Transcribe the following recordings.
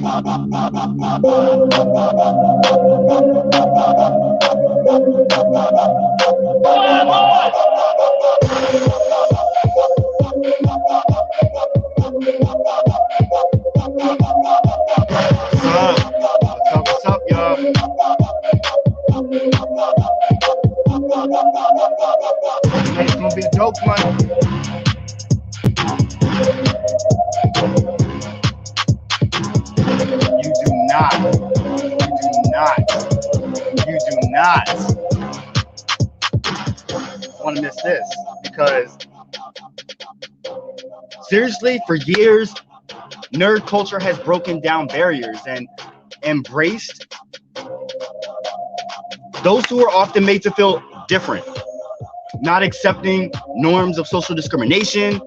What's up, y'all? It's gonna be a dope one. You do not want to miss this, because seriously, for years, nerd culture has broken down barriers and embraced those who are often made to feel different, not accepting norms of social discrimination.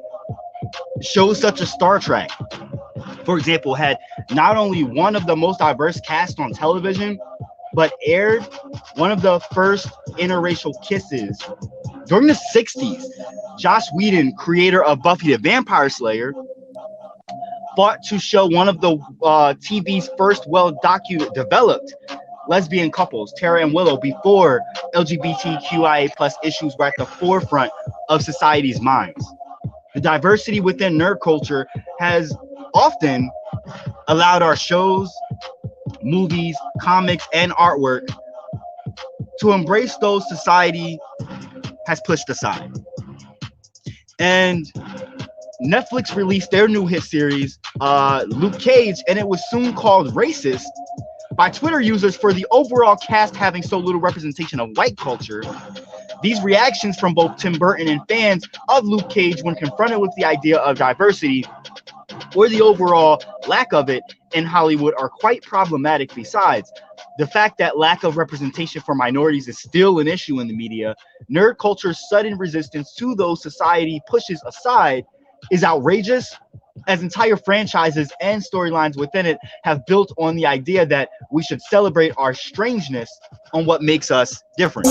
Shows such as Star Trek, for example, had not only one of the most diverse casts on television, but aired one of the first interracial kisses during the 60s. Joss Whedon, creator of Buffy the Vampire Slayer, fought to show one of the TV's first developed lesbian couples, Tara and Willow, before LGBTQIA+ issues were at the forefront of society's minds. The diversity within nerd culture has often allowed our shows, movies, comics, and artwork to embrace those society has pushed aside. And Netflix released their new hit series, Luke Cage, and it was soon called racist by Twitter users for the overall cast having so little representation of white culture. These reactions from both Tim Burton and fans of Luke Cage, when confronted with the idea of diversity or the overall lack of it in Hollywood, are quite problematic. Besides the fact that lack of representation for minorities is still an issue in the media, nerd culture's sudden resistance to those society pushes aside is outrageous, as entire franchises and storylines within it have built on the idea that we should celebrate our strangeness on what makes us different.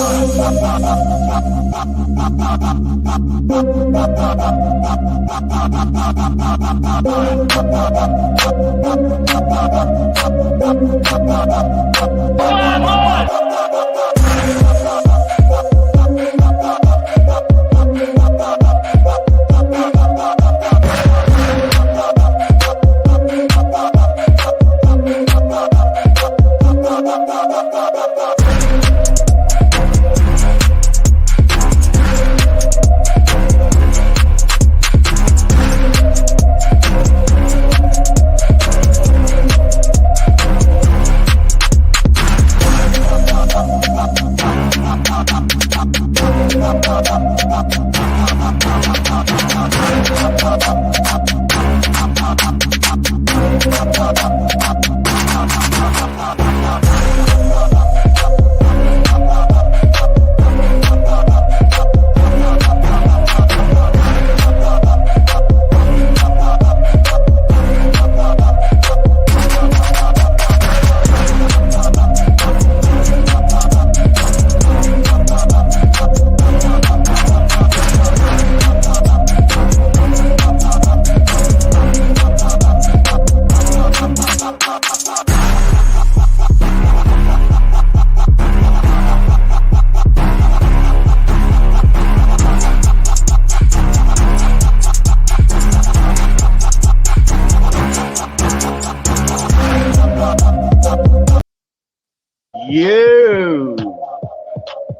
You,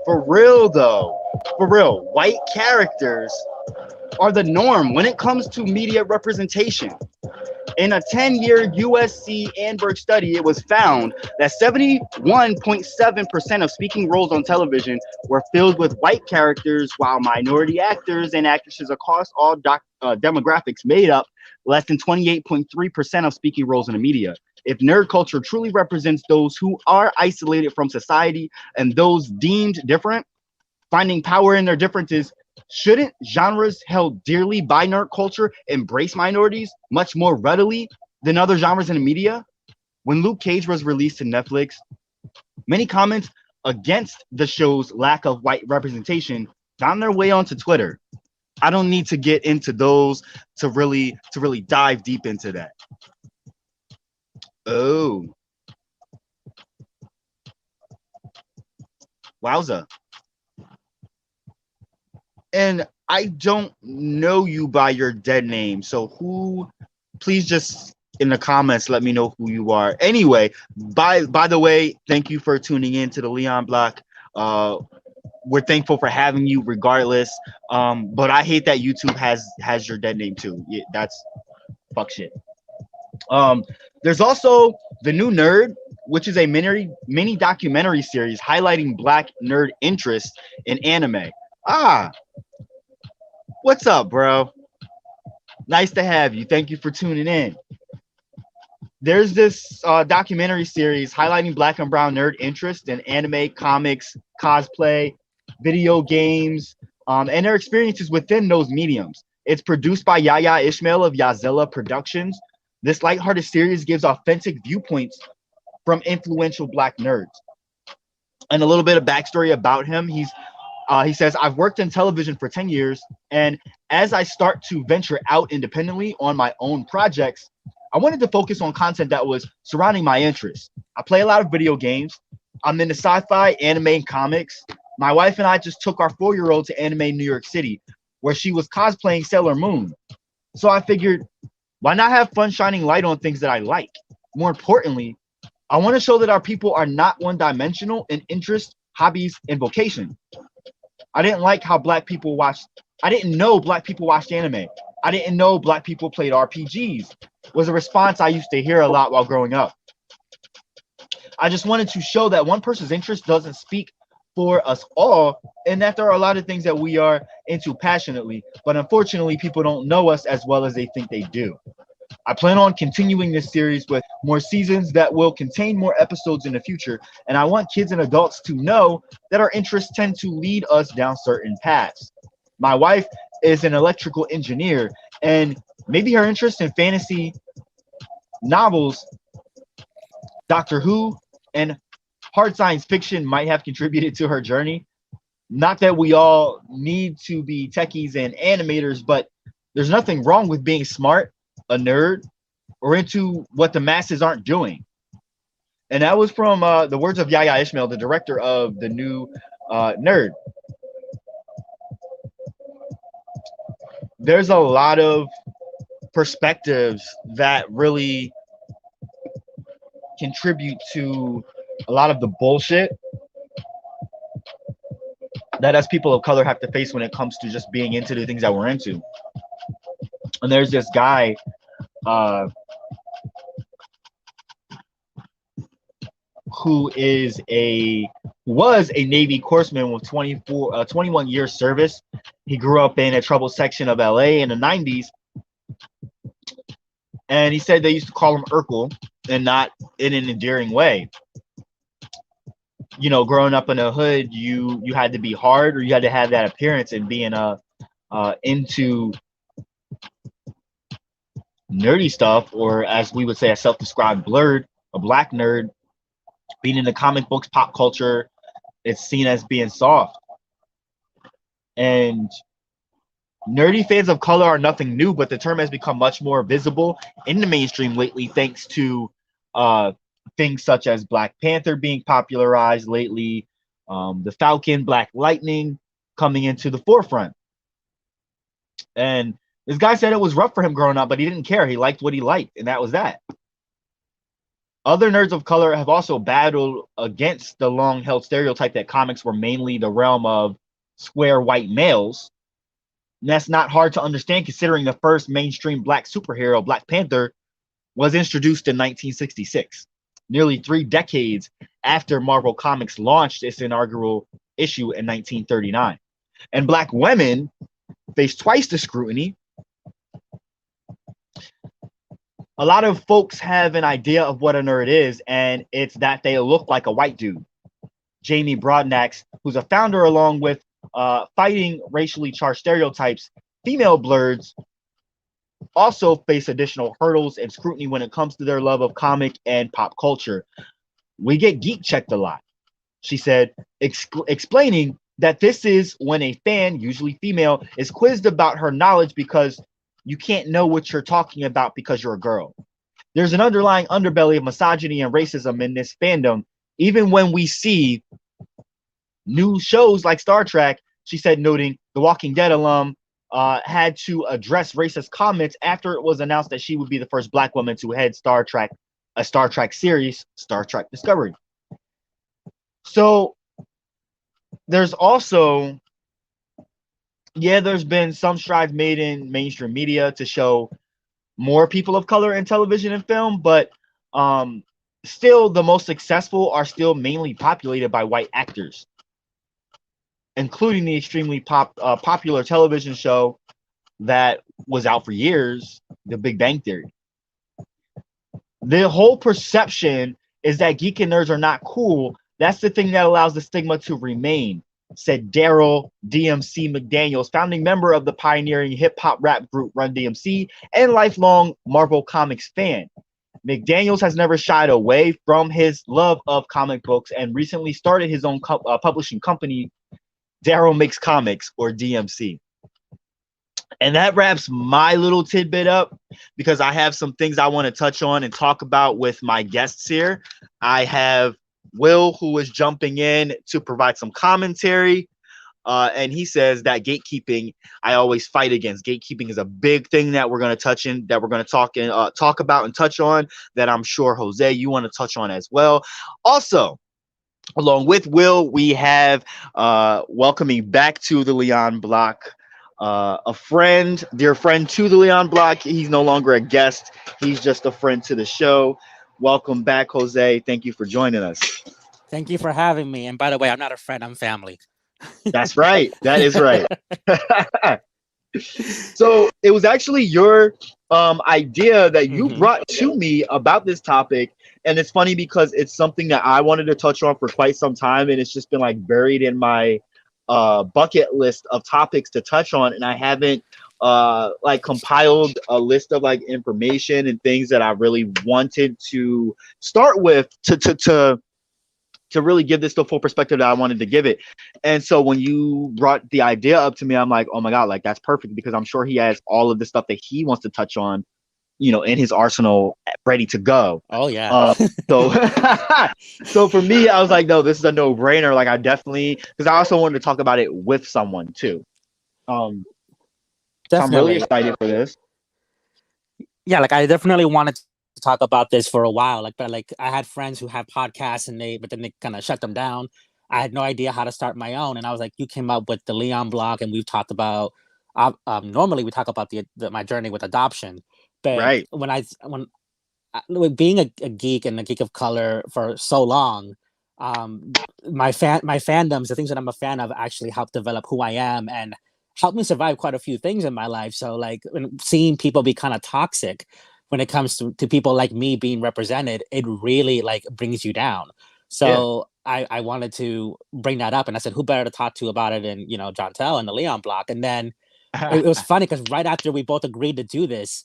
for real though, for real, white characters are the norm when it comes to media representation. In a 10-year USC Annenberg study, it was found that 71.7% of speaking roles on television were filled with white characters, while minority actors and actresses across all demographics made up less than 28.3% of speaking roles in the media. If nerd culture truly represents those who are isolated from society and those deemed different, finding power in their differences, shouldn't genres held dearly by nerd culture embrace minorities much more readily than other genres in the media? When Luke Cage was released to Netflix, many comments against the show's lack of white representation found their way onto Twitter. I don't need to get into those to really dive deep into that. Oh, wowza. And I don't know you by your dead name. So who, please just in the comments let me know who you are. Anyway, by the way, thank you for tuning in to the Leon Block. Uh we're thankful for having you regardless. But I hate that YouTube has your dead name too. Yeah, that's fuck shit. Um, there's also The New Nerd, which is a mini documentary series highlighting black nerd interest in anime. Ah, what's up, bro? Nice to have you. Thank you for tuning in. There's this documentary series highlighting black and brown nerd interest in anime, comics, cosplay, video games, and their experiences within those mediums. It's produced by Yaya Ishmael of Yazilla Productions. This lighthearted series gives authentic viewpoints from influential black nerds. And a little bit of backstory about him. He says, I've worked in television for 10 years, and as I start to venture out independently on my own projects, I wanted to focus on content that was surrounding my interests. I play a lot of video games. I'm into sci-fi, anime, and comics. My wife and I just took our 4-year-old to Anime New York City, where she was cosplaying Sailor Moon. So I figured, why not have fun shining light on things that I like? More importantly, I want to show that our people are not one-dimensional in interest, hobbies, and vocation. I didn't like how black people watched. I didn't know black people watched anime. I didn't know black people played RPGs. Was a response I used to hear a lot while growing up. I just wanted to show that one person's interest doesn't speak for us all, and that there are a lot of things that we are into passionately, but unfortunately, people don't know us as well as they think they do. I plan on continuing this series with more seasons that will contain more episodes in the future, and I want kids and adults to know that our interests tend to lead us down certain paths. My wife is an electrical engineer, and maybe her interest in fantasy novels, Doctor Who, and hard science fiction might have contributed to her journey. Not that we all need to be techies and animators, but there's nothing wrong with being smart, a nerd, or into what the masses aren't doing. And that was from the words of Yaya Ishmael, the director of The New Nerd. There's a lot of perspectives that really contribute to a lot of the bullshit that us people of color have to face when it comes to just being into the things that we're into. And there's this guy who was a Navy corpsman with 21 years service. He grew up in a troubled section of LA in the 90s. And he said they used to call him Urkel, and not in an endearing way. You know, growing up in the hood, you had to be hard, or you had to have that appearance, and being into nerdy stuff, or as we would say, a self-described blurred, a black nerd, being in the comic books, pop culture, it's seen as being soft. And nerdy fans of color are nothing new, but the term has become much more visible in the mainstream lately, thanks to things such as Black Panther being popularized lately, the Falcon, Black Lightning coming into the forefront. And this guy said it was rough for him growing up, but he didn't care. He liked what he liked, and that was that. Other nerds of color have also battled against the long-held stereotype that comics were mainly the realm of square white males. And that's not hard to understand, considering the first mainstream black superhero, Black Panther, was introduced in 1966, nearly 3 decades after Marvel Comics launched its inaugural issue in 1939. And black women faced twice the scrutiny. A lot of folks have an idea of what a nerd is, and it's that they look like a white dude. Jamie Broadnax, who's a founder along with Fighting Racially Charged Stereotypes, female blurs also face additional hurdles and scrutiny when it comes to their love of comic and pop culture. We get geek checked a lot, she said, explaining that this is when a fan, usually female, is quizzed about her knowledge because you can't know what you're talking about because you're a girl. there's an underlying underbelly of misogyny and racism in this fandom, even when we see new shows like Star Trek. She said, noting the Walking Dead alum had to address racist comments after it was announced that she would be the first Black woman to head a Star Trek series, Star Trek Discovery. So there's also, there's been some strides made in mainstream media to show more people of color in television and film, but still the most successful are still mainly populated by white actors, including the extremely popular television show that was out for years, The Big Bang Theory. The whole perception is that geek and nerds are not cool. That's the thing that allows the stigma to remain, said Daryl DMC McDaniels, founding member of the pioneering hip-hop rap group Run DMC and lifelong Marvel Comics fan. McDaniels has never shied away from his love of comic books and recently started his own publishing company, Daryl Makes Comics, or DMC. And that wraps my little tidbit up, because I have some things I want to touch on and talk about with my guests here. I have Will, who is jumping in to provide some commentary. And he says that gatekeeping, I always fight against. Gatekeeping is a big thing that we're going to talk about and touch on, that I'm sure, Jose, you want to touch on as well. Also, along with Will, we have welcoming back to the Leon Block, a friend, dear friend to the Leon Block. He's no longer a guest. He's just a friend to the show. Welcome back, Jose. Thank you for joining us. Thank you for having me. And by the way, I'm not a friend, I'm family. That's right. That is right. So it was actually your idea that you brought to me about this topic. And it's funny because it's something that I wanted to touch on for quite some time. And it's just been like buried in my bucket list of topics to touch on. And I haven't like compiled a list of like information and things that I really wanted to start with to really give this the full perspective that I wanted to give it. And so when you brought the idea up to me, I'm like, oh my God, like that's perfect, because I'm sure he has all of the stuff that he wants to touch on, in his arsenal ready to go. Oh yeah. So for me, I was like, no, this is a no brainer. Like I definitely, because I also wanted to talk about it with someone too. So I'm really excited for this. Yeah, like I definitely wanted to talk about this for a while. But I had friends who have podcasts but then they kind of shut them down. I had no idea how to start my own, and I was like, you came up with the Leon Block, and we've talked about. Normally we talk about my journey with adoption, but right. when being a geek and a geek of color for so long, my fandoms, the things that I'm a fan of, actually helped develop who I am and helped me survive quite a few things in my life. So when seeing people be kind of toxic when it comes to people like me being represented, it really brings you down. So I wanted to bring that up, and I said, who better to talk to about it than Jontel and the Leon Block. And then it was funny because right after we both agreed to do this,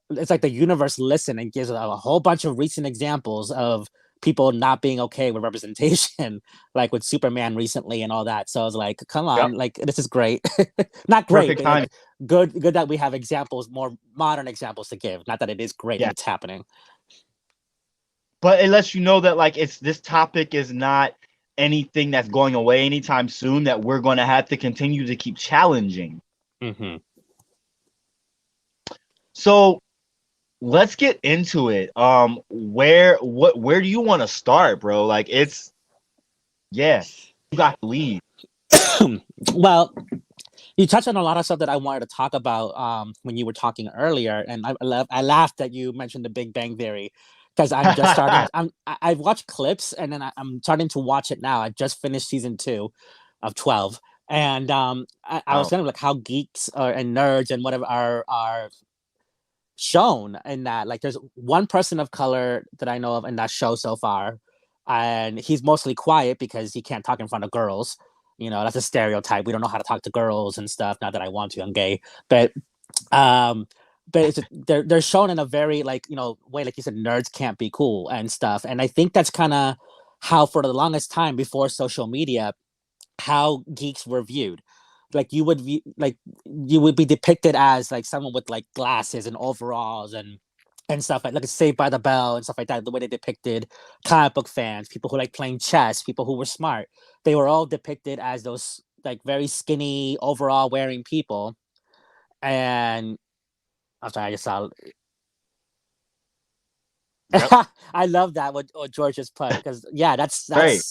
it's like the universe listened and gives a whole bunch of recent examples of people not being okay with representation, like with Superman recently and all that. So I was like, come on, this is great. Not great, but good that we have examples, more modern examples to give. Not that it is great that it's happening. But it lets you know that this topic is not anything that's going away anytime soon, that we're going to have to continue to keep challenging. So let's get into it. Where do you want to start, bro? You got to lead. Well, you touched on a lot of stuff that I wanted to talk about when you were talking earlier, and I laughed that you mentioned the Big Bang Theory, because I'm just starting. I've watched clips, and then I'm starting to watch it now. I just finished season 2 of 12, and I was kind of how geeks and nerds and whatever are shown in that. There's one person of color that I know of in that show so far, and he's mostly quiet because he can't talk in front of girls. That's a stereotype. We don't know how to talk to girls and stuff. Not that I want to, I'm gay, but they're shown in a very way, like you said, nerds can't be cool and stuff. And I think that's kind of how, for the longest time before social media, how geeks were viewed. You would be depicted as someone with glasses and overalls and and stuff like Saved by the Bell and stuff like that. The way they depicted comic book fans, people who like playing chess, people who were smart, they were all depicted as those like very skinny, overall wearing people. And I'm sorry, I just saw. Yep. I love that what George just put because yeah, that's Right.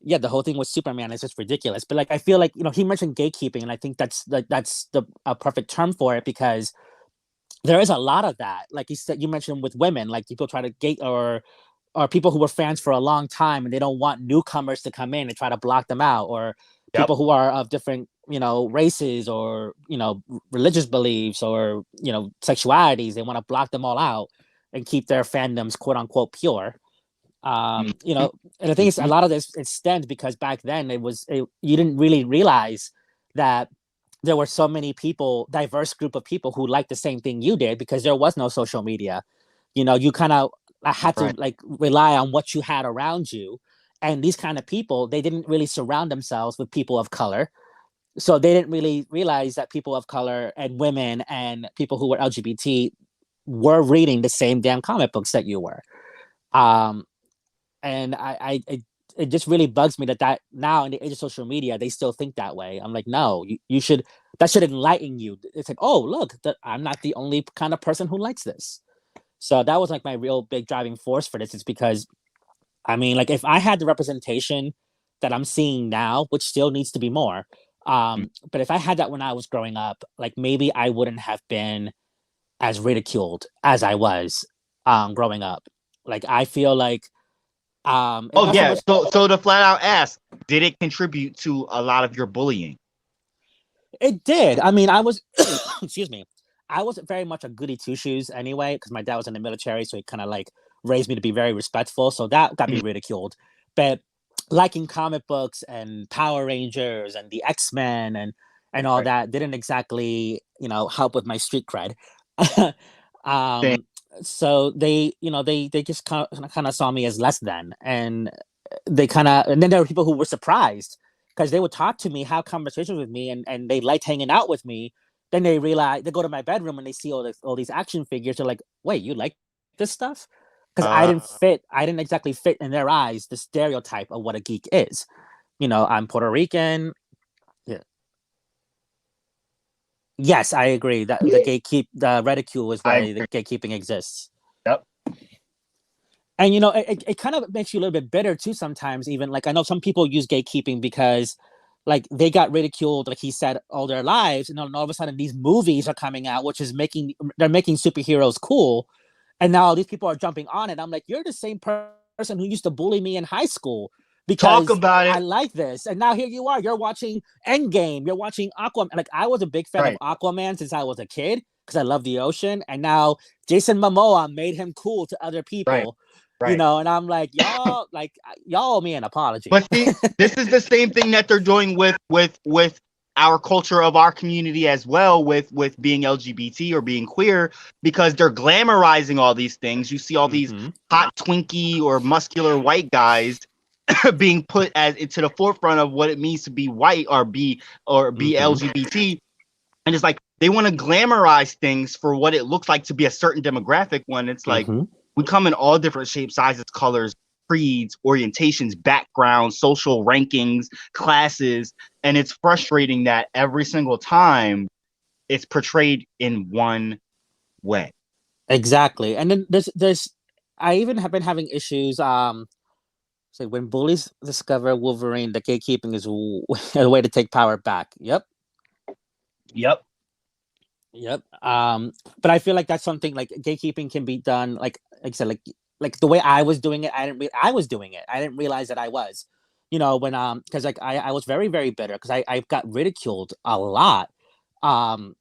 yeah, the whole thing with Superman is just ridiculous. But like, I feel like he mentioned gatekeeping, and I think that's the a perfect term for it because there is a lot of that. Like you mentioned with women, like people try to gate or people who were fans for a long time and they don't want newcomers to come in and try to block them out, or Yep. people who are of different races or religious beliefs or sexualities. They want to block them all out and keep their fandoms quote unquote pure. Mhm. And the thing is, a Mhm. lot of this it stems because back then you didn't really realize that there were so many people, diverse group of people who liked the same thing you did because there was no social media. You kind of had to Right. like rely on what you had around you, and these kind of people, they didn't really surround themselves with people of color, so they didn't really realize that people of color and women and people who were LGBT were reading the same damn comic books that you were. Um, and it just really bugs me that now in the age of social media they still think that way. I'm like, no, you should, that should enlighten you. It's like, oh look, I'm not the only kind of person who likes this. So that was like my real big driving force for this. Is because I mean, like, if I had the representation that I'm seeing now, which still needs to be more, but if I had that when I was growing up, like maybe I wouldn't have been as ridiculed as I was growing up. Like I feel like it's Oh not so yeah. much. So to flat out ask, did it contribute to a lot of your bullying? It did. I mean, I was, excuse me, I wasn't very much a goody two shoes anyway, because my dad was in the military, so he kind of like raised me to be very respectful. So that got me Mhm. ridiculed. But liking comic books and Power Rangers and the X-Men and all Right. that didn't exactly help with my street cred. Same. um, so they just kind of saw me as less than, and and then there were people who were surprised because they would talk to me, have conversations with me, and they liked hanging out with me. Then they realize they go to my bedroom and they see all these action figures. They're like, "Wait, you like this stuff?" Because Uh, I didn't exactly fit in their eyes the stereotype of what a geek is. I'm Puerto Rican. Yeah. Yes, I agree that the ridicule is I why the gatekeeping exists. Yep. And it kind of makes you a little bit bitter too sometimes. Even like I know some people use gatekeeping because like they got ridiculed, like he said, all their lives, and then all of a sudden these movies are coming out, which is they're making superheroes cool, and now these people are jumping on it. I'm like, you're the same person who used to bully me in high school Talk because about I it. like this, and now here you are, you're watching Endgame, you're watching Aquaman. Like I was a big fan of Right. Aquaman since I was a kid because I love the ocean, and now Jason Momoa made him cool to other Right. people. Right. And I'm like, y'all owe me an apology. But see, this is the same thing that they're doing with our culture of our community as well, with being LGBT or being queer, because they're glamorizing all these things. You see all these Mm-hmm. hot Twinkie or muscular white guys being put as into the forefront of what it means to be white or be Mm-hmm. LGBT. And it's like they want to glamorize things for what it looks like to be a certain demographic when it's like Mm-hmm. we come in all different shapes, sizes, colors, creeds, orientations, backgrounds, social rankings, classes. And it's frustrating that every single time it's portrayed in one way. Exactly. And then there's I even have been having issues. So when bullies discover Wolverine, the gatekeeping is a way to take power back. Yep. Yep. Yep. But I feel like that's something like gatekeeping can be done. Like I said, like the way I was doing it, I was doing it. I didn't realize that I was. When because like I was very very bitter because I got ridiculed a lot. Um,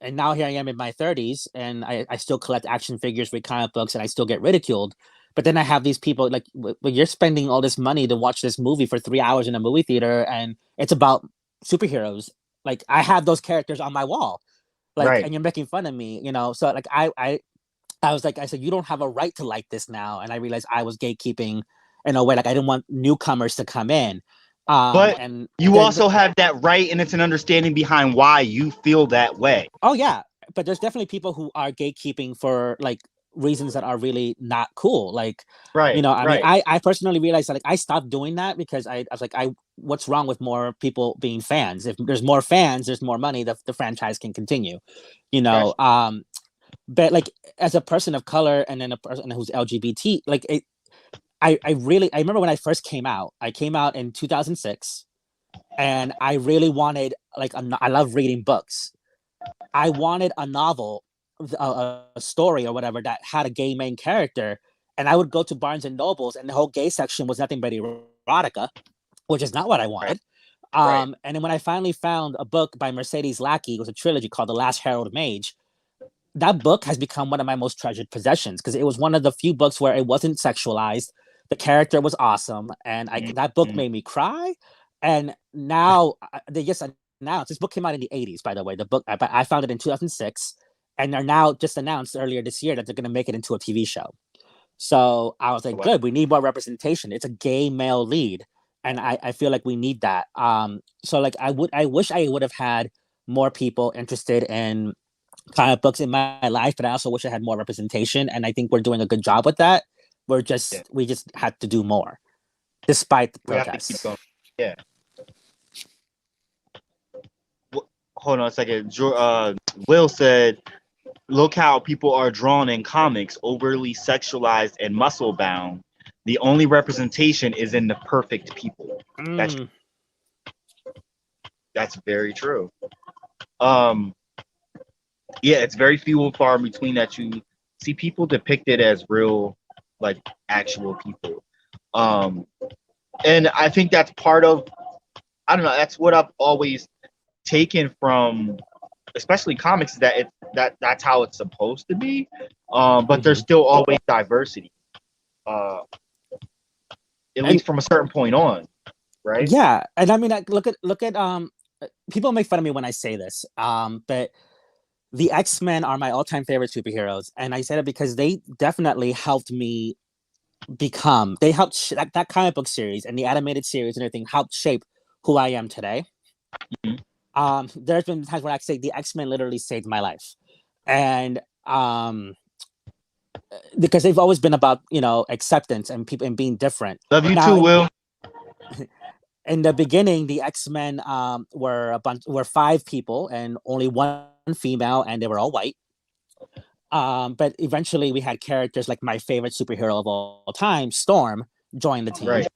and now here I am in my 30s and I still collect action figures with comic books and I still get ridiculed. But then I have these people like, well, you're spending all this money to watch this movie for 3 hours in a movie theater and it's about superheroes. Like I have those characters on my wall, like, Right. and you're making fun of me, So like I was like, I said, you don't have a right to like this now. And I realized I was gatekeeping in a way, like I didn't want newcomers to come in. But And you then, also have that right, and it's an understanding behind why you feel that way. oh yeah, but there's definitely people who are gatekeeping for like reasons that are really not cool. Like, Right, I mean, right. I personally realized that like I stopped doing that because I was like, what's wrong with more people being fans? If there's more fans, there's more money, the franchise can continue, Gotcha. but like as a person of color and then a person who's LGBT, like I really, I remember when I first came out, I came out in 2006 and I really wanted like, I love reading books. I wanted a novel, a story or whatever that had a gay main character. And I would go to Barnes and Nobles, and the whole gay section was nothing but erotica, which is not what I Right, wanted. right. And then when I finally found a book by Mercedes Lackey, it was a trilogy called The Last Herald Mage. That book has become one of my most treasured possessions because it was one of the few books where it wasn't sexualized. The character was awesome, and that book Mhm. made me cry. And now they just announced this book came out in the 80s, by the way. The book, I found it in 2006, and they're now just announced earlier this year that they're going to make it into a TV show. So I was like, Wow. good, we need more representation. It's a gay male lead, and I feel like we need that. So like I wish I would have had more people interested in comic books in my life, but I also wish I had more representation, and I think we're doing a good job with that. Yeah. We just had to do more, despite the We have to keep protests. going. Yeah. Hold on a second. Will said, "Look how people are drawn in comics, overly sexualized and muscle bound. The only representation is in the perfect people." That's Mm. that's very true. Um, yeah, it's very few and far between that you see people depicted as real, like actual people. Um, and I think that's part of, I don't know, that's what I've always taken from, especially comics, that that's how it's supposed to be. But there's Mm-hmm. still always diversity, uh, at And least from a certain point on, right? yeah, and I mean, like, look at people make fun of me when I say this, but the X-Men are my all-time favorite superheroes, and I say that because they definitely helped me become. They helped that comic book series and the animated series and everything helped shape who I am today. Mhm. There's been times where I say the X-Men literally saved my life, and because they've always been about acceptance and people and being different. Love you Now, too, Will. in the beginning, the X-Men were 5 people and only one female, and they were all white. But eventually, we had characters like my favorite superhero of all time, Storm, join the team. Right.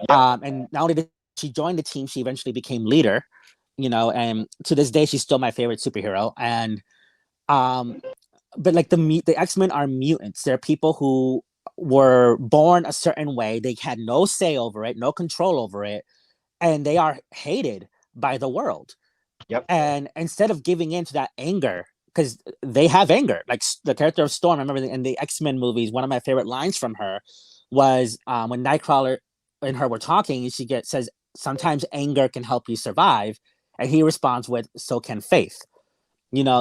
Yep. And not only did she join the team, she eventually became leader. And to this day, she's still my favorite superhero. And but like the X-Men are mutants. They're people who were born a certain way. They had no say over it, no control over it, and they are hated by the world. Yep. And instead of giving in to that anger, because they have anger, like the character of Storm, I remember in the X-Men movies, one of my favorite lines from her was when Nightcrawler and her were talking, says, sometimes anger can help you survive. And he responds with, so can faith.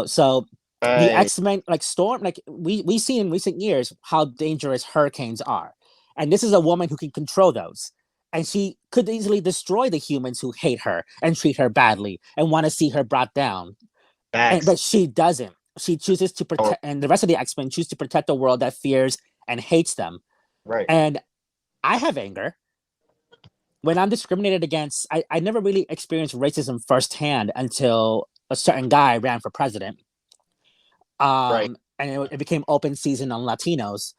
So the Right. X-Men, like Storm, like we see in recent years how dangerous hurricanes are. And this is a woman who can control those. And she could easily destroy the humans who hate her and treat her badly and want to see her brought down. Facts. But she doesn't. She chooses to Oh, protect, and the rest of the X-Men choose to protect a world that fears and hates them. right. And I have anger. When I'm discriminated against, I never really experienced racism firsthand until a certain guy ran for president. Right. And it became open season on Latinos.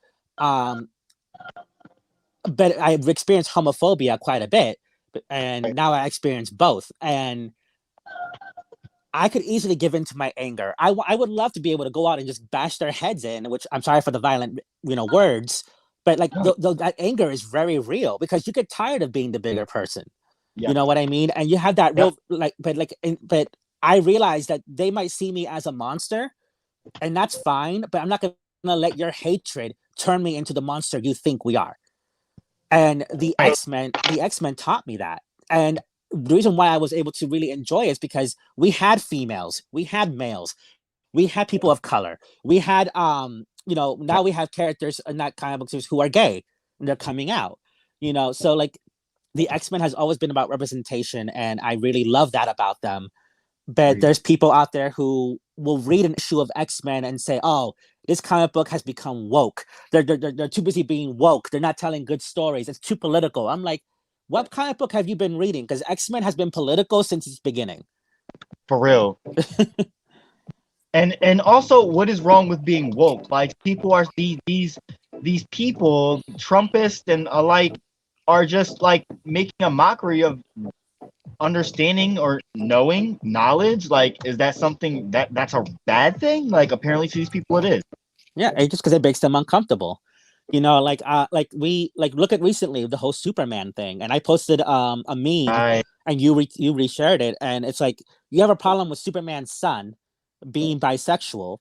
But I've experienced homophobia quite a bit, and Right. now I experience both. And I could easily give in to my anger. I would love to be able to go out and just bash their heads in, which I'm sorry for the violent, words, but like that anger is very real because you get tired of being the bigger person. You Yep. know what I mean? And you have that Yep. real but I realize that they might see me as a monster, and that's fine. But I'm not gonna let your hatred turn me into the monster you think we are. And Right. The X-Men taught me that. And the reason why I was able to really enjoy it is because we had females, we had males, we had people of color, we had now we have characters in that comic book series who are gay and they're coming out. So like the X-Men has always been about representation, and I really love that about them. But there's people out there who will read an issue of X-Men and say, "Oh, this comic book has become woke. They're too busy being woke. They're not telling good stories. It's too political." I'm like, what comic book have you been reading? Because X-Men has been political since its beginning. For real. And also, what is wrong with being woke? Like, people are these people, Trumpists and alike, are just like making a mockery of understanding or knowing knowledge. Like, is that something that's a bad thing? Like, apparently to these people it is. Yeah, it's just because it makes them uncomfortable. Like we like look at recently the whole Superman thing, and I posted a meme, and you reshared it, and it's like you have a problem with Superman's son being bisexual,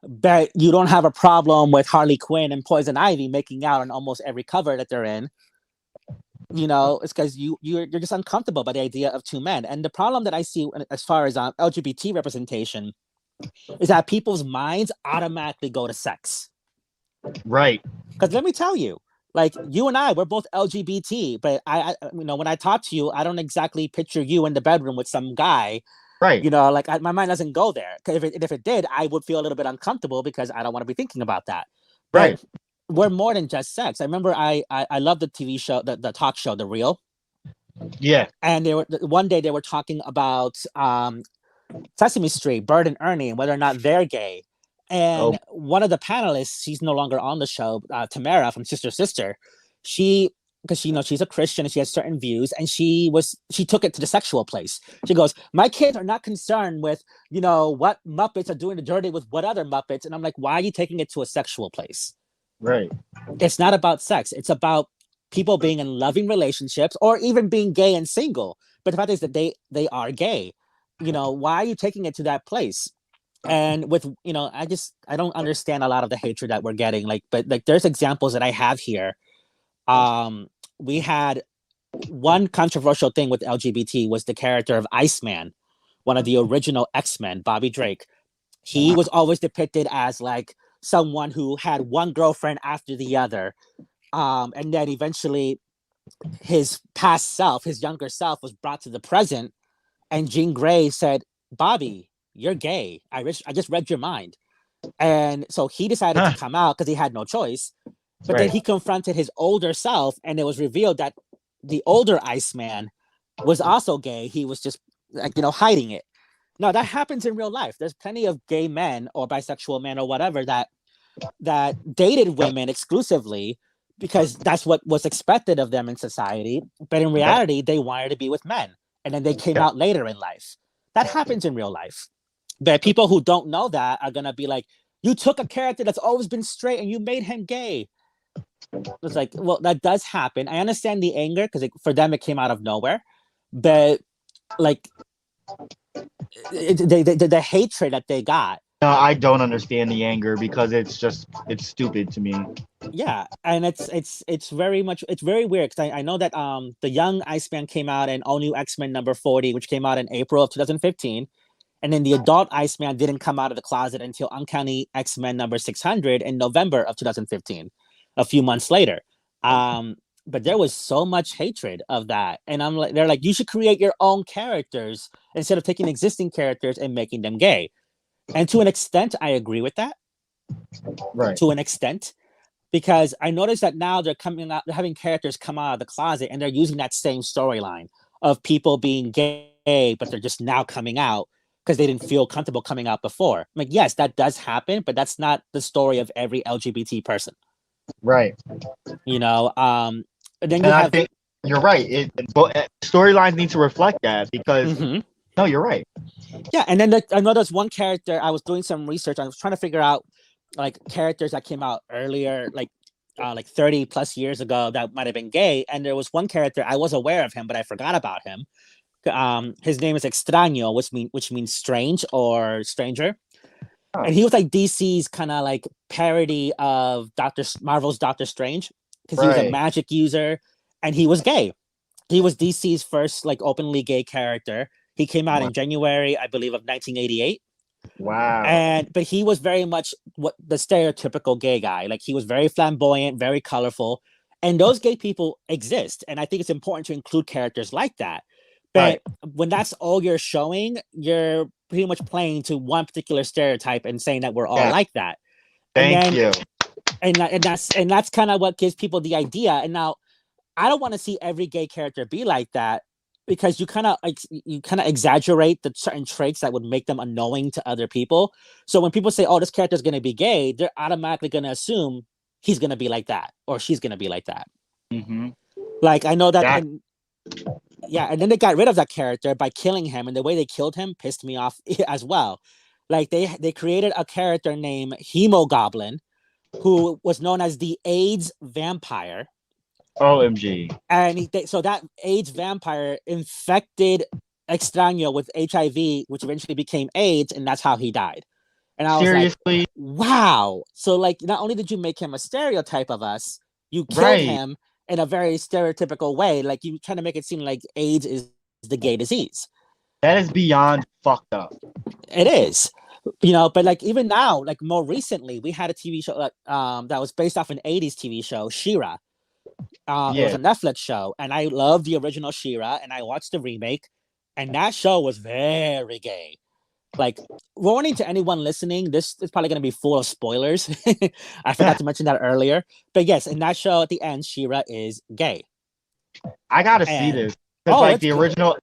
but you don't have a problem with Harley Quinn and Poison Ivy making out on almost every cover that they're in. It's because you're just uncomfortable by the idea of two men. And the problem that I see as far as LGBT representation is that people's minds automatically go to sex. Right. Because let me tell you, like, you and I, we're both LGBT, but I when I talk to you, I don't exactly picture you in the bedroom with some guy. Right. Like, my mind doesn't go there. Because if it did, I would feel a little bit uncomfortable because I don't want to be thinking about that. But right. We're more than just sex. I remember I love the TV show, the talk show, The Real. Yeah. And one day they were talking about Sesame Street, Bert and Ernie, and whether or not they're gay. And one of the panelists, she's no longer on the show, Tamara from Sister Sister, because she's a Christian and she has certain views, and she took it to the sexual place. She goes, "My kids are not concerned with what Muppets are doing the dirty with what other Muppets," and I'm like, why are you taking it to a sexual place? Right. It's not about sex. It's about people being in loving relationships or even being gay and single. But the fact is that they are gay. Why are you taking it to that place? And with I don't understand a lot of the hatred that we're getting. But there's examples that I have here. We had one controversial thing with LGBT was the character of Iceman, one of the original X-Men, Bobby Drake. He was always depicted as like someone who had one girlfriend after the other. And then eventually his past self, his younger self, was brought to the present. And Jean Grey said, "Bobby, you're gay. I just read your mind." And so he decided to come out because he had no choice. But then he confronted his older self, and it was revealed that the older Iceman was also gay. He was just hiding it. Now, that happens in real life. There's plenty of gay men or bisexual men or whatever that dated women exclusively because that's what was expected of them in society. But in reality, they wanted to be with men. And then they came out later in life. That happens in real life. But people who don't know that are going to be like, "You took a character that's always been straight and you made him gay." It's like, well, that does happen. I understand the anger because for them it came out of nowhere. But like, the hatred that they got. No, I don't understand the anger because it's stupid to me. Yeah, and it's very weird because I know that the young Iceman came out in All New X-Men number 40, which came out in April of 2015, and then the adult Iceman didn't come out of the closet until Uncanny X-Men number 600 in November of 2015, a few months later. But there was so much hatred of that, and they're like, you should create your own characters instead of taking existing characters and making them gay. And to an extent, I agree with that. Right. To an extent. Because I noticed that now they're having characters come out of the closet and they're using that same storyline of people being gay, but they're just now coming out because they didn't feel comfortable coming out before. I'm like, yes, that does happen, but that's not the story of every LGBT person. Right. Then I think you're right. Storylines need to reflect that because no, you're right. Yeah, and then I know there's one character. I was doing some research. I was trying to figure out like characters that came out earlier, like 30 plus years ago that might have been gay. And there was one character I was aware of him, but I forgot about him. His name is Extraño, which means strange or stranger. Oh. And he was like DC's kind of like parody of Marvel's Doctor Strange because he was a magic user and he was gay. He was DC's first like openly gay character. He came out in January, I believe, of 1988. Wow. But he was very much what the stereotypical gay guy. Like he was very flamboyant, very colorful. And those gay people exist. And I think it's important to include characters like that. But when that's all you're showing, you're pretty much playing to one particular stereotype and saying that we're all Yeah. like that. And Thank then you. and that's kind of what gives people the idea. And now I don't want to see every gay character be like that, because you kind of exaggerate the certain traits that would make them annoying to other people. So when people say, "Oh, this character is going to be gay," they're automatically going to assume he's going to be like that or she's going to be like that. Mm-hmm. Like I know that, That- and then they got rid of that character by killing him, and the way they killed him pissed me off as well. Like they created a character named Hemogoblin, who was known as the AIDS vampire. OMG. And so that AIDS vampire infected Extraño with HIV, which eventually became AIDS, and that's how he died. And I was Seriously? like, wow. So like, not only did you make him a stereotype of us, you killed Right. him in a very stereotypical way. Like you trying to make it seem like AIDS is the gay disease. That is beyond fucked up. It is. You know, but like even now, like more recently, we had a TV show that was based off an 80s TV show, She-Ra. It was a Netflix show, and I loved the original She-Ra, and I watched the remake, and that show was very gay. Like, warning to anyone listening, this is probably going to be full of spoilers. I forgot to mention that earlier. But yes, in that show at the end, She-Ra is gay. I gotta see this. Because like the original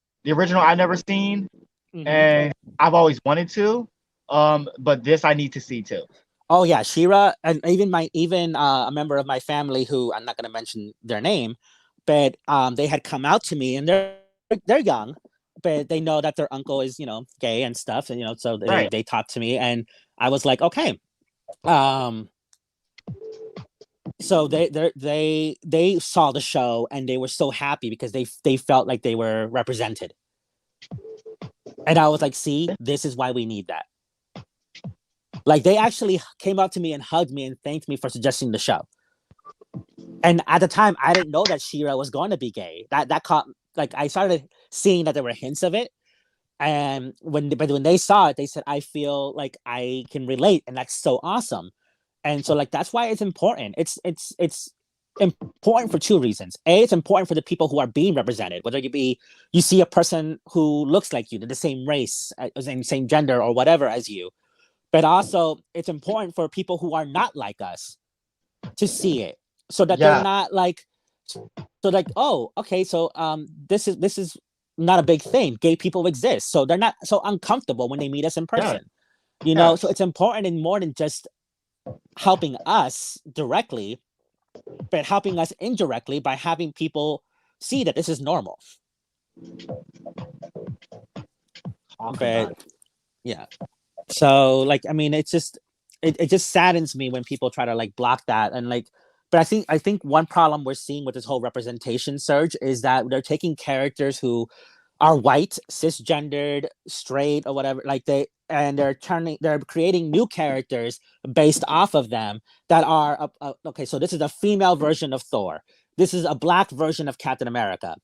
I never seen, and I've always wanted to. But this I need to see too. Oh yeah, She-Ra, and even a member of my family who I'm not going to mention their name, but they had come out to me, and they're young, but they know that their uncle is, you know, gay and stuff, and you know, so they talked to me, and I was like, okay. So they saw the show, and they were so happy because they felt like they were represented, and I was like, see, this is why we need that. Like they actually came up to me and hugged me and thanked me for suggesting the show. And at the time, I didn't know that She-Ra was going to be gay. That caught, like, I started seeing that there were hints of it. And when they saw it, they said, I feel like I can relate, and that's so awesome. And so like that's why it's important. It's important for two reasons. A, it's important for the people who are being represented, whether you see a person who looks like you, the same race, same gender, or whatever as you. But also, it's important for people who are not like us to see it, so that they're not like, oh, okay, so this is not a big thing. Gay people exist, so they're not so uncomfortable when they meet us in person. You know, so it's important in more than just helping us directly, but helping us indirectly by having people see that this is normal. But yeah. So like, I mean, it's just it just saddens me when people try to like block that. And like, but I think one problem we're seeing with this whole representation surge is that they're taking characters who are white, cisgendered, straight, or whatever, like they're creating new characters based off of them that are okay, so this is a female version of Thor, this is a black version of Captain America.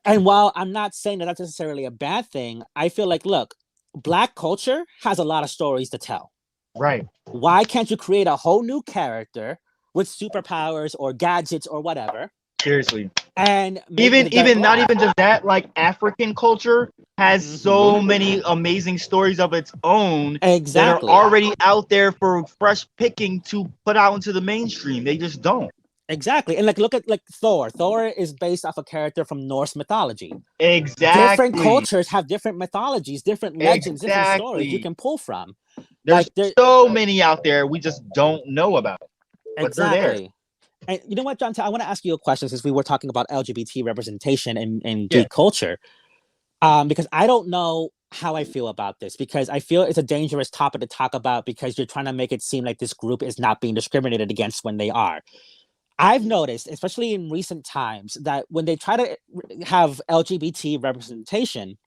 And while I'm not saying that that's necessarily a bad thing, I feel like, look, Black culture has a lot of stories to tell. Right. Why can't you create a whole new character with superpowers or gadgets or whatever? Seriously. And even not even just that, like African culture has so many amazing stories of its own that are already out there for fresh picking to put out into the mainstream. They just don't. Exactly. And like, look at like Thor. Thor is based off a character from Norse mythology. Exactly. Different cultures have different mythologies, different legends, different stories you can pull from. There's so many out there we just don't know about. But they're there. And you know what, Jontel, I want to ask you a question, since we were talking about LGBT representation in geek culture. Because I don't know how I feel about this, because I feel it's a dangerous topic to talk about, because you're trying to make it seem like this group is not being discriminated against when they are. I've noticed, especially in recent times, that when they try to have LGBT representation,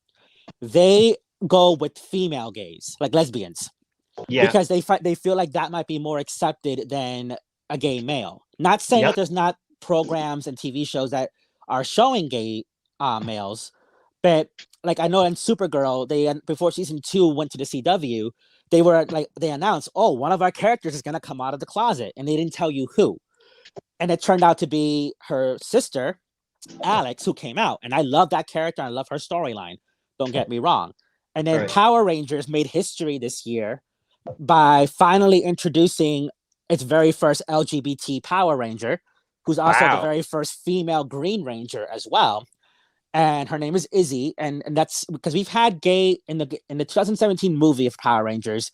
they go with female gays, like lesbians, because they feel like that might be more accepted than a gay male. Not saying that there's not programs and TV shows that are showing gay males, but like I know in Supergirl, before season 2 went to the CW, they announced, oh, one of our characters is gonna come out of the closet, and they didn't tell you who. And it turned out to be her sister, Alex, who came out. And I love that character. I love her storyline. Don't get me wrong. And then Power Rangers made history this year by finally introducing its very first LGBT Power Ranger, who's also the very first female Green Ranger as well. And her name is Izzy, and that's because we've had gay in the 2017 movie of Power Rangers,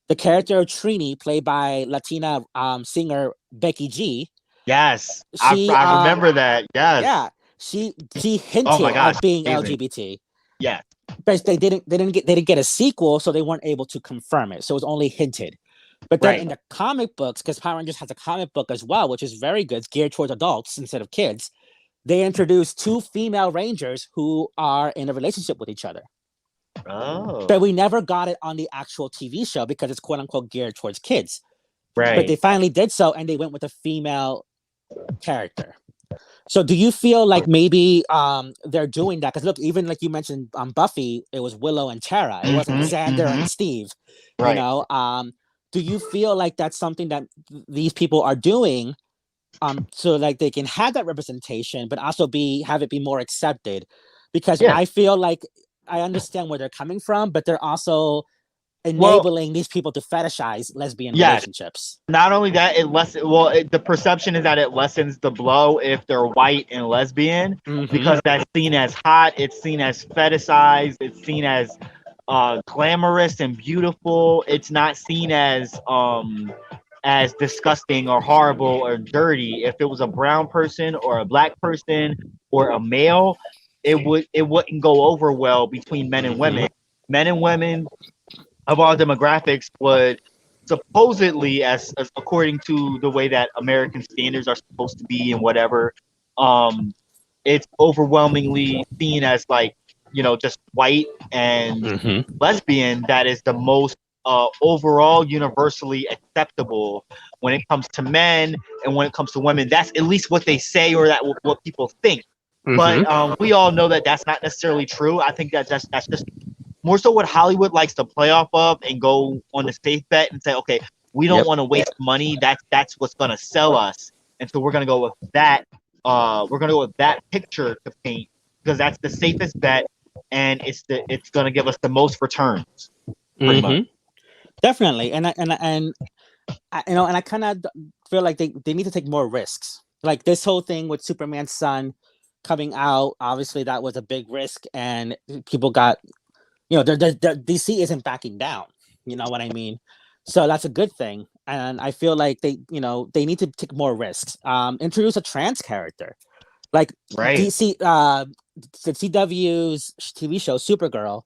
the character of Trini, played by Latina singer Becky G. Yes, I remember that. Yes. Yeah, she hinted at being LGBT. Yeah, but they didn't get a sequel, so they weren't able to confirm it. So it was only hinted. But then in the comic books, because Power Rangers has a comic book as well, which is very good, it's geared towards adults instead of kids. They introduced 2 female Rangers who are in a relationship with each other. Oh. But we never got it on the actual TV show because it's quote unquote geared towards kids. Right. But they finally did so, and they went with a female character. So do you feel like maybe they're doing that? Because look, even like you mentioned on Buffy, it was Willow and Tara. It wasn't Xander and Steve. Right. You know, do you feel like that's something that these people are doing so like they can have that representation, but also have it be more accepted? Because I feel like I understand where they're coming from, but they're also enabling these people to fetishize lesbian relationships. Not only that, the perception is that it lessens the blow if they're white and lesbian, because that's seen as hot, it's seen as fetishized, it's seen as glamorous and beautiful. It's not seen as disgusting or horrible or dirty. If it was a brown person or a black person or a male, it wouldn't go over well between men and women. Men and women of all demographics would supposedly, as according to the way that American standards are supposed to be and whatever, it's overwhelmingly seen as like, you know, just white and lesbian that is the most overall universally acceptable when it comes to men, and when it comes to women, that's at least what they say, or that what people think. But we all know that that's not necessarily true. I think that that's just more so what Hollywood likes to play off of and go on the safe bet and say, okay, we don't want to waste money. That's what's gonna sell us, and so we're gonna go with that. We're gonna go with that picture to paint because that's the safest bet, and it's gonna give us the most returns. Pretty much. Definitely, and I you know, and I kind of feel like they need to take more risks. Like this whole thing with Superman's son coming out, obviously that was a big risk, and people got, you know, the DC isn't backing down. You know what I mean? So that's a good thing, and I feel like they need to take more risks. Introduce a trans character, like DC, the CW's TV show Supergirl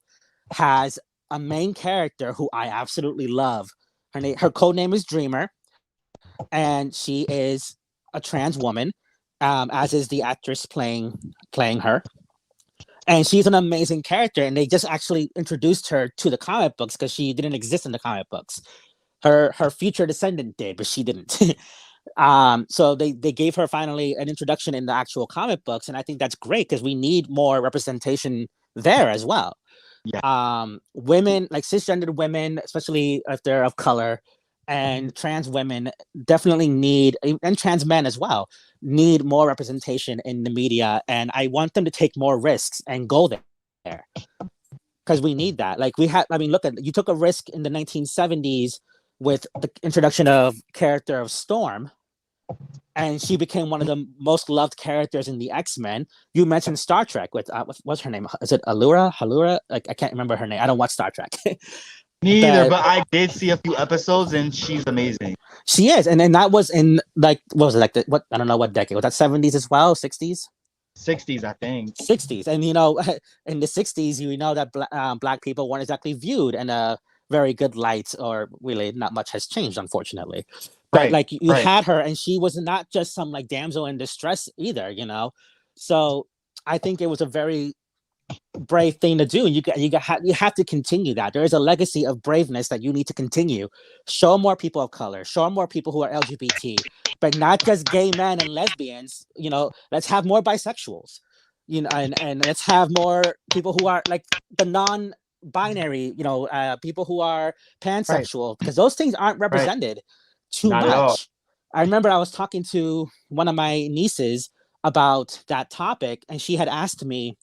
has a main character who I absolutely love. Her code name is Dreamer, and she is a trans woman, as is the actress playing her. And she's an amazing character, and they just actually introduced her to the comic books because she didn't exist in the comic books. Her future descendant did, but she didn't. So they gave her finally an introduction in the actual comic books, and I think that's great because we need more representation there as well. Yeah. Women, like cisgendered women, especially if they're of color, and trans women definitely need, and trans men as well, need more representation in the media. And I want them to take more risks and go there because we need that. Like you took a risk in the 1970s with the introduction of character of Storm, and she became one of the most loved characters in the X-Men. You mentioned Star Trek with what's her name? Is it Halura? Like I can't remember her name. I don't watch Star Trek. Neither, but I did see a few episodes, and she's amazing. She is, and that was in like what was it, like what I don't know what decade was that? 70s as well, 60s. 60s, I think. 60s, and you know, in the 60s, you know that black people weren't exactly viewed in a very good light, or really not much has changed, unfortunately. But like you had her, and she was not just some like damsel in distress either, you know. So I think it was a very brave thing to do, and you have to continue that. There is a legacy of braveness that you need to continue. Show more people of color, show more people who are LGBT, but not just gay men and lesbians. You know, let's have more bisexuals, you know, and let's have more people who are like the non-binary, you know, people who are pansexual, because those things aren't represented too much. I remember I was talking to one of my nieces about that topic, and she had asked me,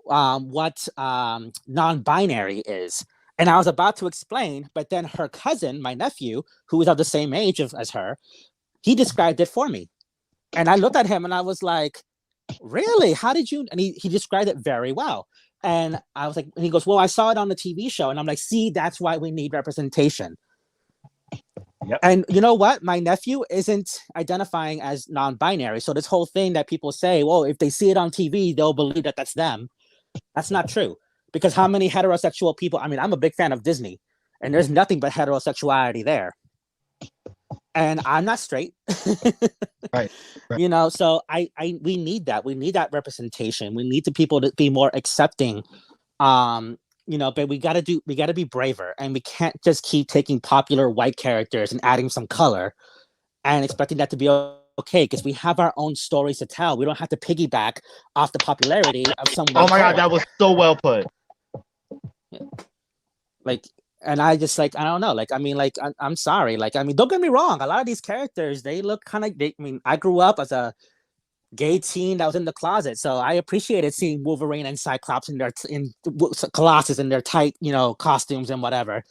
what non-binary is. And I was about to explain, but then her cousin, my nephew, who is of the same age as her, he described it for me. And I looked at him and I was like, really? How did you? And he described it very well. And I was like, and he goes, well, I saw it on the TV show. And I'm like, see, that's why we need representation. Yep. And you know what? My nephew isn't identifying as non-binary. So this whole thing that people say, well, if they see it on TV, they'll believe that that's them. That's not true. Because how many heterosexual people? I mean, I'm a big fan of Disney, and there's nothing but heterosexuality there. And I'm not straight. Right. You know, so we need that. We need that representation. We need the people to be more accepting. You know, but we gotta be braver, and we can't just keep taking popular white characters and adding some color and expecting that to be okay, because we have our own stories to tell. We don't have to piggyback off the popularity of some. Oh my God, that was so well put. Like, and I just like, I don't know, like, I mean, like, I'm sorry, like, I mean, don't get me wrong, a lot of these characters, they look kind of, I mean, I grew up as a gay teen that was in the closet, so I appreciated seeing Wolverine and Cyclops in Colossus in their tight, you know, costumes and whatever.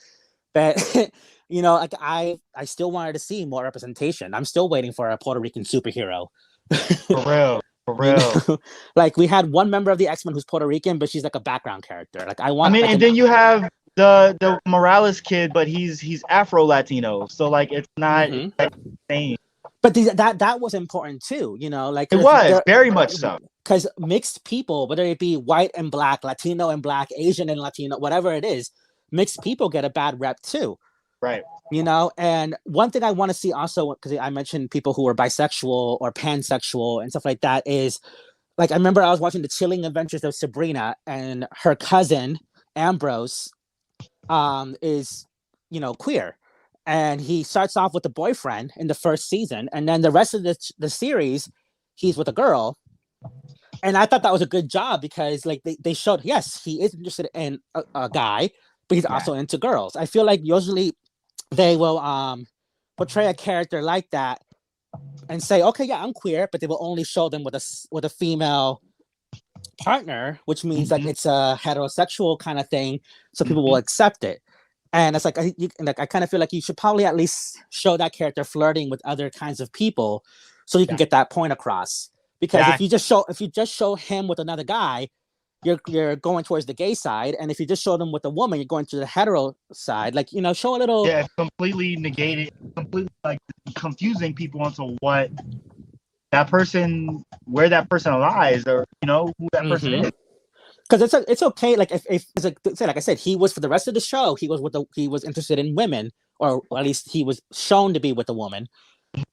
But you know, like I still wanted to see more representation. I'm still waiting for a Puerto Rican superhero. For real. You know? Like we had one member of the X-Men who's Puerto Rican, but she's like a background character. Like I want. I mean, like, and then you have the Morales kid, but he's Afro Latino, so like it's not the same. But that was important too, you know, like it was very much so. Because mixed people, whether it be white and black, Latino and black, Asian and Latino, whatever it is, mixed people get a bad rep too. Right. You know, and one thing I want to see also, because I mentioned people who are bisexual or pansexual and stuff like that, is like I remember I was watching the Chilling Adventures of Sabrina, and her cousin Ambrose is, you know, queer. And he starts off with a boyfriend in the first season, and then the rest of the series, he's with a girl. And I thought that was a good job because, like, they showed, yes, he is interested in a guy, but he's also into girls. I feel like usually they will portray a character like that and say, okay, yeah, I'm queer, but they will only show them with a female partner, which means like it's a heterosexual kind of thing, so people will accept it. And it's like I kind of feel like you should probably at least show that character flirting with other kinds of people, so you can get that point across. Because if you just show him with another guy, you're going towards the gay side, and if you just show them with a woman, you're going to the hetero side. Like, you know, show a little. Yeah, completely negated, completely like confusing people onto what that person, where that person lies, or you know who that person is. Because it's okay, like if like I said, he was for the rest of the show, he was interested in women, or at least he was shown to be with a woman,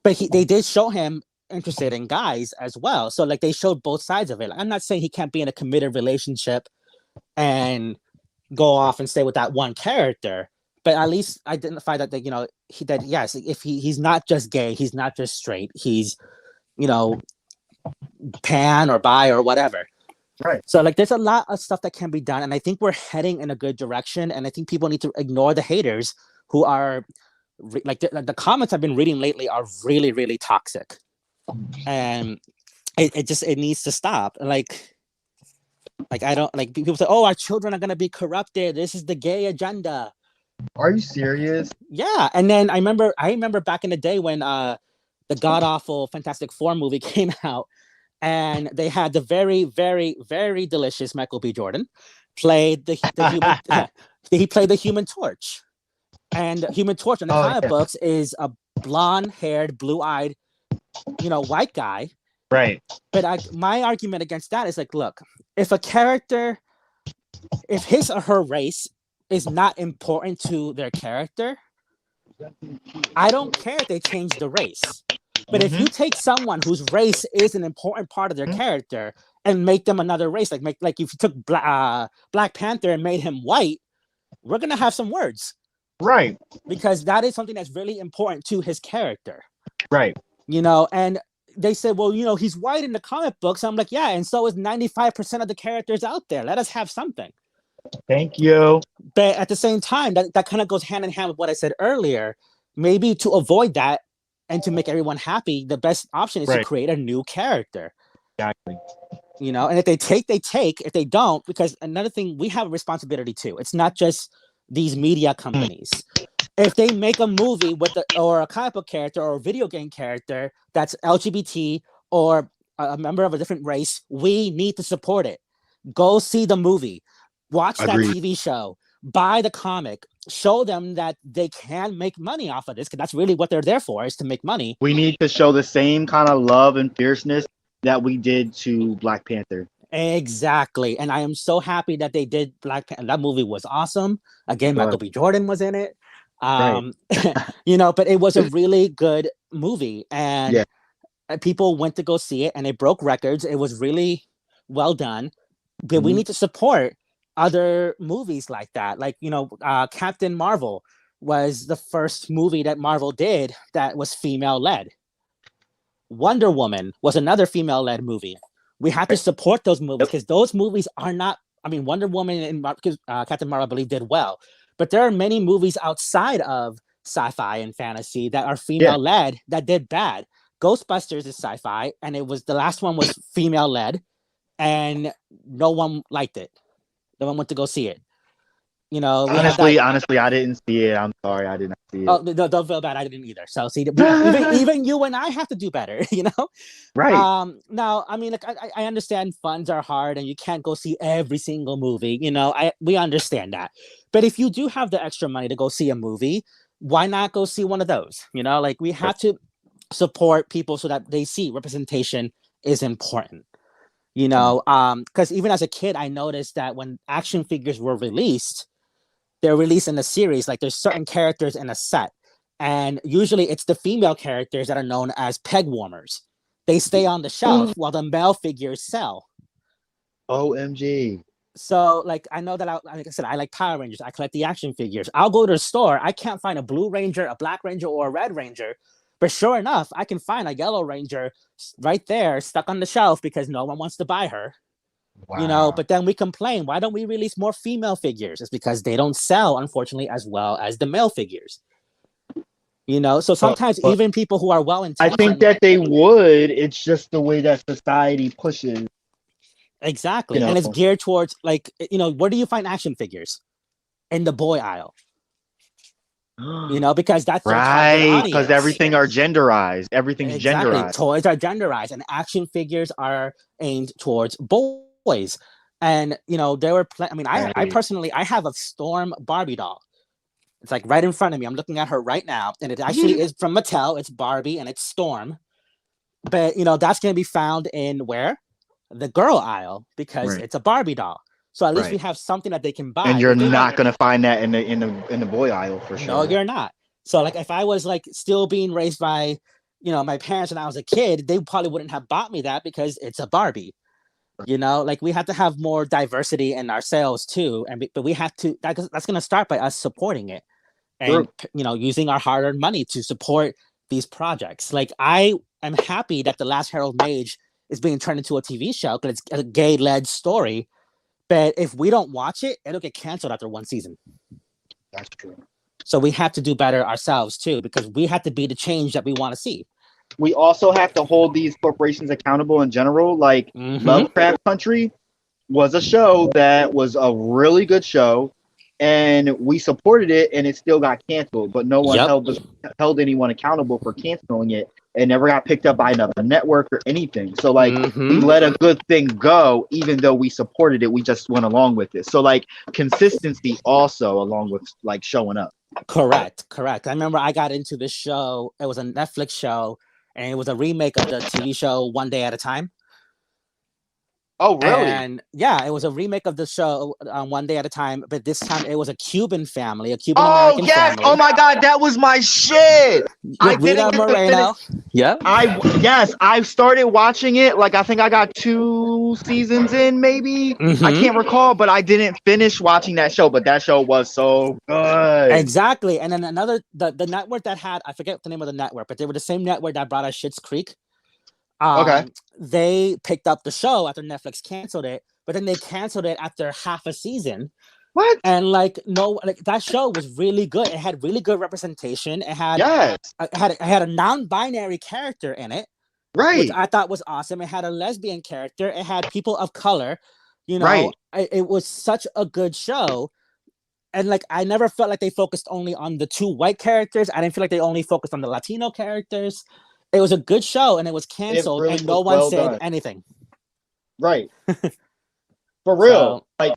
but they did show him interested in guys as well. So like they showed both sides of it. Like, I'm not saying he can't be in a committed relationship and go off and stay with that one character, but at least identify that you know yes, if he's not just gay, he's not just straight, he's, you know, pan or bi or whatever. Right. So like there's a lot of stuff that can be done, and I think we're heading in a good direction, and I think people need to ignore the haters who are like the comments I've been reading lately are really, really toxic, and it needs to stop. Like I don't like people say, oh, our children are going to be corrupted, this is the gay agenda. Are you serious? Yeah. And then I remember back in the day when the god awful Fantastic Four movie came out, and they had the very, very, very delicious Michael B. Jordan played the human. He played the Human Torch, and the Human Torch in the comic books is a blonde-haired, blue-eyed, you know, white guy. Right. But my argument against that is like, look, if a character, if his or her race is not important to their character, I don't care if they change the race. But if you take someone whose race is an important part of their character and make them another race, like if you took Black Panther and made him white, we're gonna have some words, right? Because that is something that's really important to his character, right? You know, and they said, well, you know, he's white in the comic books. I'm like, yeah, and so is 95% of the characters out there. Let us have something. Thank you. But at the same time, that kind of goes hand in hand with what I said earlier. Maybe to avoid that and to make everyone happy, the best option is to create a new character. Exactly. And if they take, they take. If they don't, because another thing, we have a responsibility too. It's not just these media companies. If they make a movie or a comic book character or a video game character that's LGBT or a member of a different race, we need to support it. Go see the movie, watch that TV show, buy the comic, show them that they can make money off of this, because that's really what they're there for, is to make money. We need to show the same kind of love and fierceness that we did to Black Panther. Exactly. And I am so happy that they did Black Panther. That movie was awesome. Again, Michael B. Jordan was in it. But it was a really good movie, and people went to go see it, and it broke records. It was really well done. But we need to support other movies like that. Like, Captain Marvel was the first movie that Marvel did that was female-led. Wonder Woman was another female-led movie. We have to support those movies, because those movies are not, Wonder Woman and Captain Marvel, I believe, did well. But there are many movies outside of sci-fi and fantasy that are female-led that did bad. Ghostbusters is sci-fi, and the last one was female-led, and no one liked it. No one went to go see it. Honestly, I didn't see it. I'm sorry, I did not see it. Oh, no, don't feel bad. I didn't either. So see, even you and I have to do better. Right. Now, I understand funds are hard, and you can't go see every single movie. We understand that. But if you do have the extra money to go see a movie, why not go see one of those? We have to support people so that they see representation is important. Because even as a kid, I noticed that when action figures were released, they're released in a series. Like, there's certain characters in a set, and usually it's the female characters that are known as peg warmers. They stay on the shelf while the male figures sell. OMG. So, I know that, like I said, I like Power Rangers. I collect the action figures. I'll go to the store. I can't find a Blue Ranger, a Black Ranger, or a Red Ranger. But sure enough, I can find a Yellow Ranger right there, stuck on the shelf, because no one wants to buy her. Wow. But then we complain, why don't we release more female figures? It's because they don't sell, unfortunately, as well as the male figures. So sometimes even people who are well-intentioned, I think that they would. It's just the way that society pushes. Exactly. And it's geared towards, where do you find action figures? In the boy aisle. Because that's right, because everything are genderized. Everything's genderized. Toys are genderized, and action figures are aimed towards boys. And there were I personally, I have a Storm Barbie doll. It's like right in front of me. I'm looking at her right now, and it actually is from Mattel. It's Barbie and it's Storm. But that's going to be found in where? The girl aisle, because it's a Barbie doll. So at least we have something that they can buy. And you're not going to find that in the boy aisle for sure. No, you're not. So if I was still being raised by, my parents when I was a kid, they probably wouldn't have bought me that, because it's a Barbie. We have to have more diversity in our sales too. But we have to, that's going to start by us supporting it and, using our hard-earned money to support these projects. I am happy that The Last Herald Mage is being turned into a TV show, because it's a gay-led story. But if we don't watch it, it'll get canceled after one season. That's true. So we have to do better ourselves too, because we have to be the change that we want to see. We also have to hold these corporations accountable in general. Lovecraft Country was a show that was a really good show, and we supported it, and it still got canceled. But no one held anyone accountable for canceling it. It never got picked up by another network or anything. So we let a good thing go, even though we supported it. We just went along with it. So consistency also, along with showing up. Correct. I remember I got into this show. It was a Netflix show, and it was a remake of the TV show One Day at a Time. Oh, really? And yeah, it was a remake of the show One Day at a Time, but this time it was a Cuban family, a Cuban American family. Oh my God, that was my shit. I didn't Moreno. Yeah. I started watching it. I think I got 2 seasons in, maybe. I can't recall, but I didn't finish watching that show. But that show was so good. Exactly. And then the network that had, I forget the name of the network, but they were the same network that brought us Schitt's Creek. They picked up the show after Netflix canceled it, but then they canceled it after half a season. What? And that show was really good. It had really good representation. It had it had a non-binary character in it, which Right. I thought was awesome. It had a lesbian character. It had people of color. You Right. know, it was such a good show. And like, I never felt like they focused only on the two white characters. I didn't feel like they only focused on the Latino characters. It was a good show, and it was It canceled, really and no was one well said done. anything. Right. For real. So Like,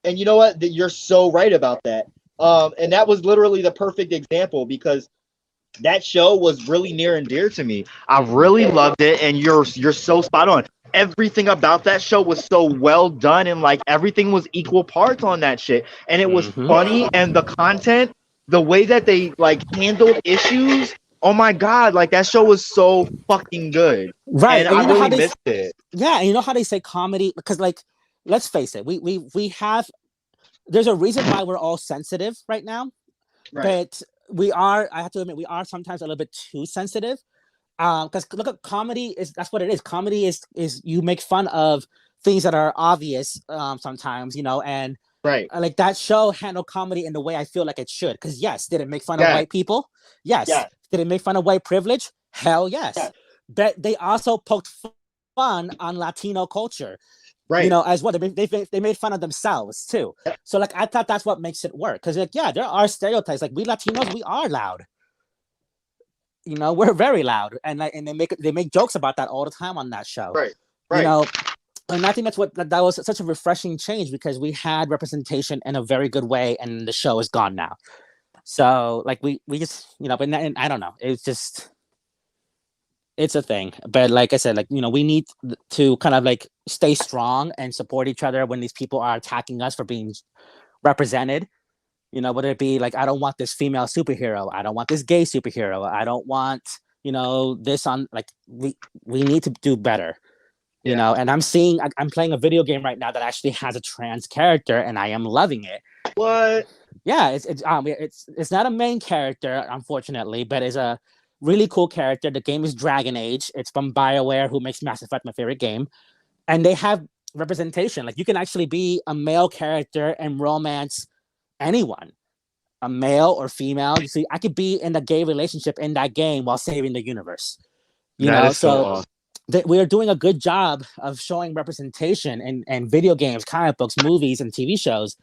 and you know what? You're so right about that. And that was literally the perfect example because that show was really near and dear to me. I really loved it, and you're so spot on. Everything about that show was so well done, and like everything was equal parts on that shit. And it was funny, and the content, the way that they like handled issues. Oh my god, like that show was so fucking good, right, and and I you know how really they missed it. yeah, and you know how they say comedy, because like, let's face it, we have, there's a reason why we're all sensitive right now, Right. but we are, I have to admit, we are sometimes a little bit too sensitive. Because look at comedy, is that's what it is. Comedy is you make fun of things that are obvious, sometimes, you know, and Right. like that show handled comedy in the way I feel like it should. Because yes, did it make fun of Yeah. white people? Yes. Yeah. Did it make fun of white privilege? Hell yes. Yeah. But they also poked fun on Latino culture, Right. you know, as well. They made fun of themselves too. Yeah. So like, I thought that's what makes it work. Because like, yeah, there are stereotypes. Like, we Latinos, we are loud. You know, we're very loud, and like, and they make jokes about that all the time on that show. Right. Right. You know, and I think that was such a refreshing change, because we had representation in a very good way, and the show is gone now. So like, we just, you know, and I don't know, it's just, it's a thing. But like I said, like, you know, we need to kind of like stay strong and support each other when these people are attacking us for being represented. You know, whether it be like, I don't want this female superhero, I don't want this gay superhero, I don't want, you know, this on, like, we need to do better. You know, and I'm playing a video game right now that actually has a trans character, and I am loving it. What? Yeah, it's not a main character, unfortunately, but it's a really cool character. The game is Dragon Age. It's from BioWare, who makes Mass Effect my favorite game, and they have representation. Like, you can actually be a male character and romance anyone, a male or female. You see, I could be in a gay relationship in that game while saving the universe. You know, so awesome. we are doing a good job of showing representation in video games, comic books, movies, and TV shows.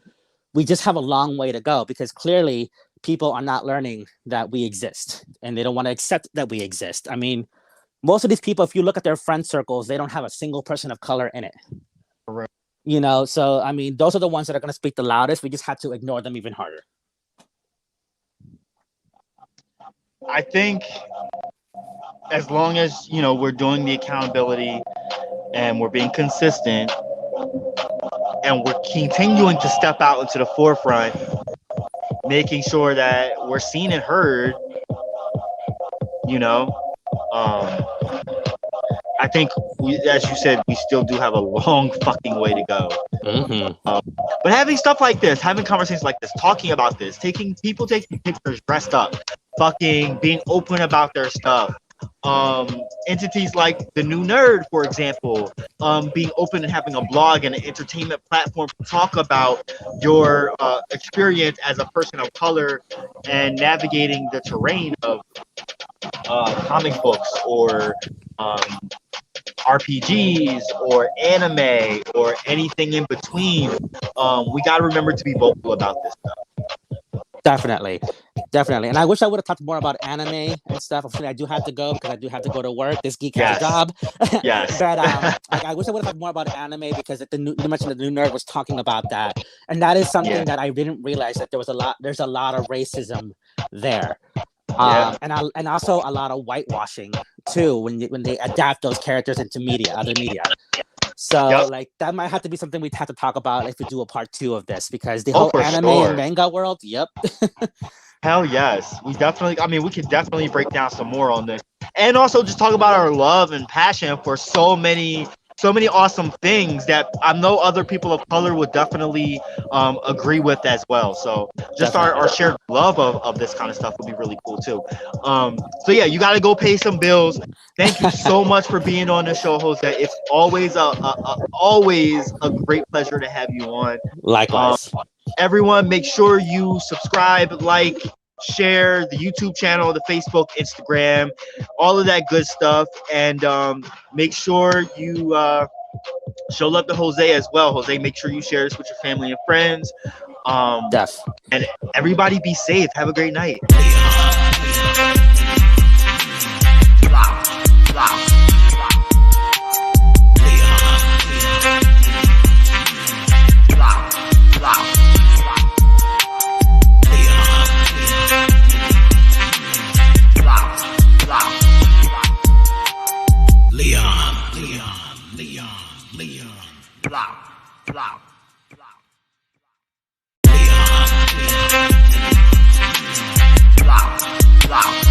We just have a long way to go, because clearly people are not learning that we exist, and they don't want to accept that we exist. I mean, most of these people, if you look at their friend circles, they don't have a single person of color in it. Right. You know, so I mean, those are the ones that are going to speak the loudest. We just have to ignore them even harder. I think as long as, you know, we're doing the accountability and we're being consistent and we're continuing to step out into the forefront, making sure that we're seen and heard, you know, I think as you said, we still do have a long fucking way to go. But having stuff like this, having conversations like this, talking about this, taking pictures dressed up, fucking being open about their stuff. Entities like the New Nerd, for example, being open and having a blog and an entertainment platform to talk about your experience as a person of color and navigating the terrain of comic books or RPGs or anime or anything in between. We got to remember to be vocal about this stuff. Definitely. And I wish I would have talked more about anime and stuff. Unfortunately, I do have to go, because I do have to go to work. This geek has a job. Yes. But I wish I would have talked more about anime, because you mentioned the New Nerd was talking about that, and that is something that I didn't realize, that there's a lot of racism there. And also a lot of whitewashing too, when they adapt those characters into other media. So like, that might have to be something we'd have to talk about if we do a part 2 of this, because the whole anime and manga world. Hell yes. We could definitely break down some more on this, and also just talk about our love and passion for so many awesome things that I know other people of color would definitely agree with as well. So just our shared love of this kind of stuff would be really cool too. So yeah, you got to go pay some bills. Thank you so much for being on the show, Jose. It's always a great pleasure to have you on. Likewise. Everyone, make sure you subscribe, like, share the YouTube channel, the Facebook, Instagram, all of that good stuff. And make sure you show love to Jose as well. Jose, make sure you share this with your family and friends. Def. And everybody be safe. Have a great night. Wow.